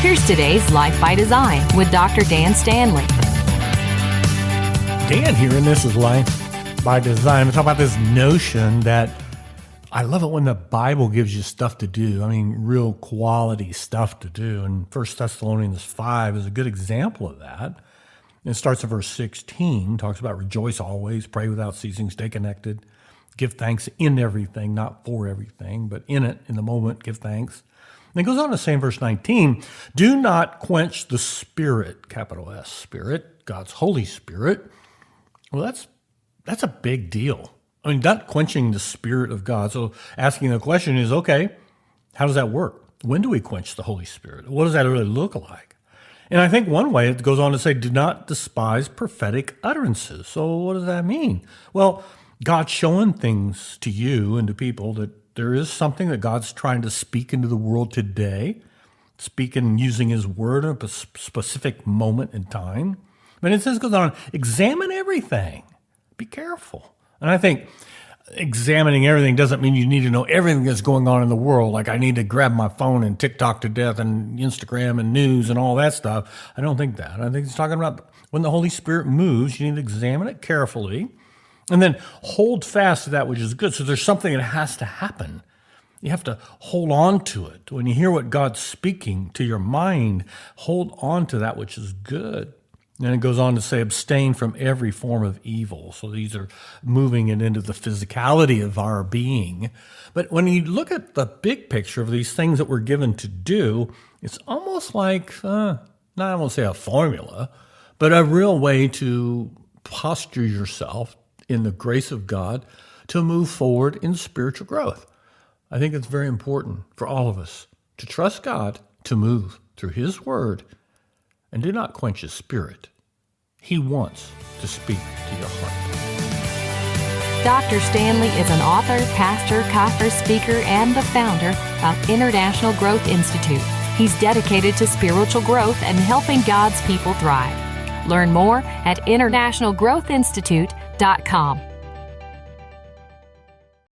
Here's today's Life by Design with Dr. Dan Stanley. Dan here, and this is Life by Design. We're talking about this notion that I love it when the Bible gives you stuff to do. I mean, real quality stuff to do. And 1 Thessalonians 5 is a good example of that. It starts at verse 16, talks about rejoice always, pray without ceasing, stay connected, give thanks in everything, not for everything, but in it, in the moment, give thanks. And it goes on to say in verse 19, do not quench the Spirit, capital S, Spirit, God's Holy Spirit. Well, that's a big deal. I mean, not quenching the Spirit of God. So asking the question is, okay, how does that work? When do we quench the Holy Spirit? What does that really look like? And I think one way it goes on to say, do not despise prophetic utterances. So what does that mean? Well, God's showing things to you and to people that there is something that God's trying to speak into the world today, speaking using his word at a specific moment in time. But it says, goes on, examine everything. Be careful. And I think examining everything doesn't mean you need to know everything that's going on in the world. Like I need to grab my phone and TikTok to death and Instagram and news and all that stuff. I don't think that. I think it's talking about when the Holy Spirit moves, you need to examine it carefully and then hold fast to that which is good. So there's something that has to happen. You have to hold on to it. When you hear what God's speaking to your mind, hold on to that which is good. And it goes on to say, abstain from every form of evil. So these are moving it into the physicality of our being. But when you look at the big picture of these things that we're given to do, it's almost like, I won't say a formula, but a real way to posture yourself in the grace of God to move forward in spiritual growth. I think it's very important for all of us to trust God to move through his word and do not quench his Spirit. He wants to speak to your heart. Dr. Stanley is an author, pastor, conference speaker, and the founder of International Growth Institute. He's dedicated to spiritual growth and helping God's people thrive. Learn more at internationalgrowthinstitute.com.